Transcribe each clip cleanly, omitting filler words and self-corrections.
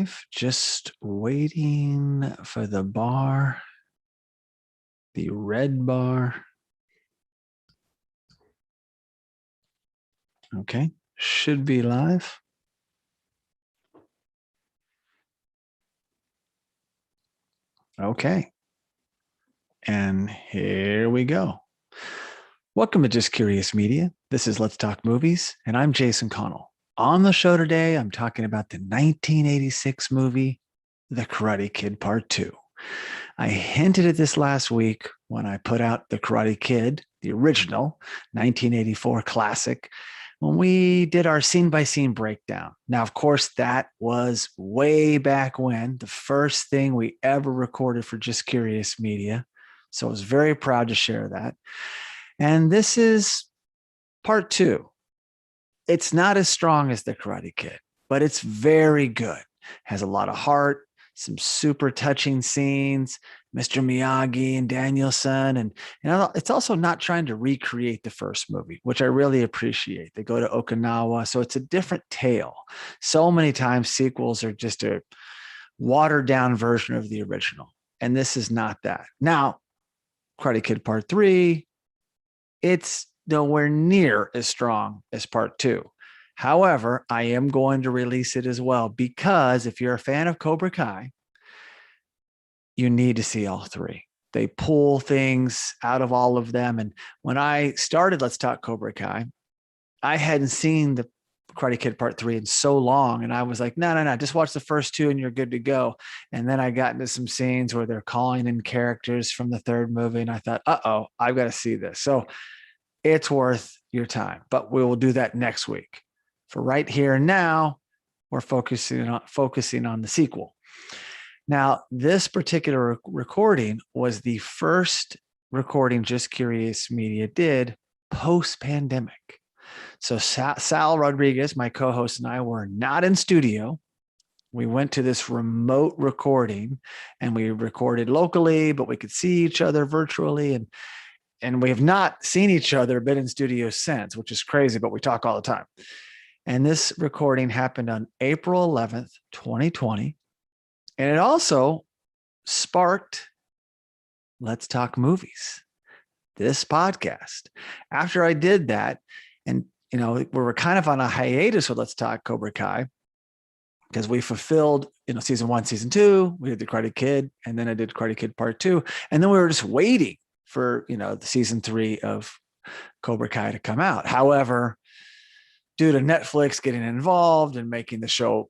live, just waiting for the bar, the red bar. Okay, should be live. Okay, and here we go. Welcome to Just Curious Media. This is Let's Talk Movies, and I'm Jason Connell. On the show today, I'm talking about the 1986 movie, The Karate Kid Part 2. I hinted at this last week when I put out The Karate Kid, the original 1984 classic, when we did our scene-by-scene breakdown. Now, of course, that was way back when, the first thing we ever recorded for Just Curious Media. So I was very proud to share that. And this is part 2. It's not as strong as The Karate Kid, but it's very good. Has a lot of heart, some super touching scenes, Mr. Miyagi and Danielson. And it's also not trying to recreate the first movie, which I really appreciate. They go to Okinawa, so it's a different tale. So many times sequels are just a watered down version of the original. And this is not that. Now, Karate Kid Part 3, it's nowhere near as strong as Part 2. However, I am going to release it as well because if you're a fan of Cobra Kai, you need to see all 3. They pull things out of all of them. And when I started Let's Talk Cobra Kai, I hadn't seen the Karate Kid Part 3 in so long. And I was like, no, just watch the first 2 and you're good to go. And then I got into some scenes where they're calling in characters from the third movie. And I thought, I've got to see this. So it's worth your time, but we will do that next week. For right here and now, we're focusing on the sequel. Now, this particular recording was the first recording Just Curious Media did post-pandemic. So Sal Rodriguez, my co-host, and I were not in studio. We went to this remote recording and we recorded locally, but we could see each other virtually. And we have not seen each other, been in studio since, which is crazy, but we talk all the time. And this recording happened on April 11th, 2020. And it also sparked Let's Talk Movies, this podcast. After I did that, and we were kind of on a hiatus with Let's Talk Cobra Kai because we fulfilled, season 1, season 2, we did the Karate Kid, and then I did Karate Kid Part 2. And then we were just waiting for, the season 3 of Cobra Kai to come out. However, due to Netflix getting involved and making the show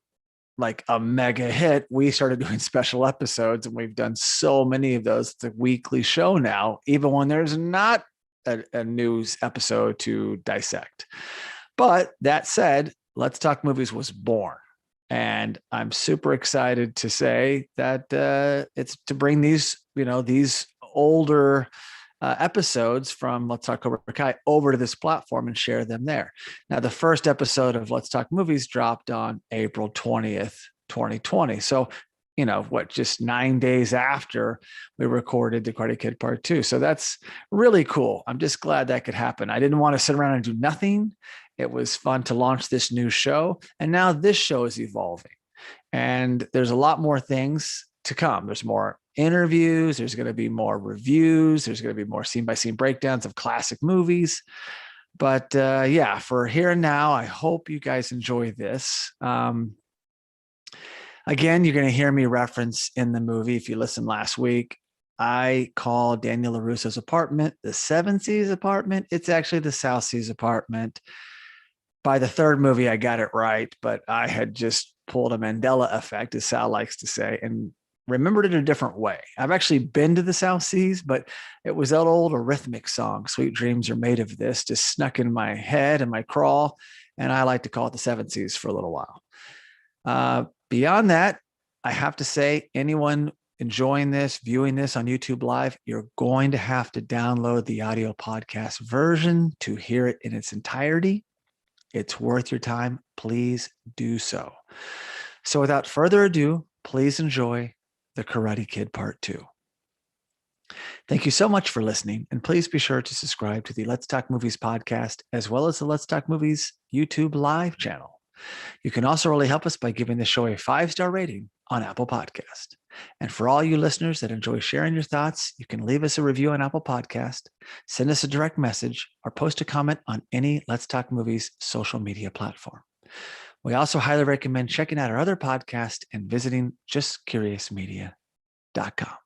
like a mega hit, we started doing special episodes, and we've done so many of those. It's a weekly show now, even when there's not a news episode to dissect. But that said, Let's Talk Movies was born. And I'm super excited to say that it's to bring these older episodes from Let's Talk Cobra Kai over to this platform and share them there. Now, the first episode of Let's Talk Movies dropped on April 20th, 2020. So, just 9 days after we recorded the Karate Kid Part 2. So that's really cool. I'm just glad that could happen. I didn't want to sit around and do nothing. It was fun to launch this new show. And now this show is evolving. And there's a lot more things to come. There's more interviews. There's going to be more reviews. There's going to be more scene-by-scene breakdowns of classic movies. But for here and now, I hope you guys enjoy this. Again, you're going to hear me reference in the movie. If you listened last week, I call Daniel LaRusso's apartment the 7 Seas apartment. It's actually the South Seas apartment. By the third movie, I got it right, but I had just pulled a Mandela effect, as Sal likes to say, and remembered it in a different way. I've actually been to the South Seas, but it was that old Eurythmics song, Sweet Dreams Are Made of This, just snuck in my head and my crawl, and I like to call it the 7 Seas for a little while. Beyond that, I have to say, anyone enjoying this, viewing this on YouTube Live, you're going to have to download the audio podcast version to hear it in its entirety. It's worth your time. Please do so. So without further ado, please enjoy The Karate Kid Part 2. Thank you so much for listening, and please be sure to subscribe to the Let's Talk Movies podcast, as well as the Let's Talk Movies YouTube Live channel. You can also really help us by giving the show a 5-star rating on Apple Podcast. And for all you listeners that enjoy sharing your thoughts, you can leave us a review on Apple Podcast, send us a direct message, or post a comment on any Let's Talk Movies social media platform. We also highly recommend checking out our other podcast and visiting justcuriousmedia.com.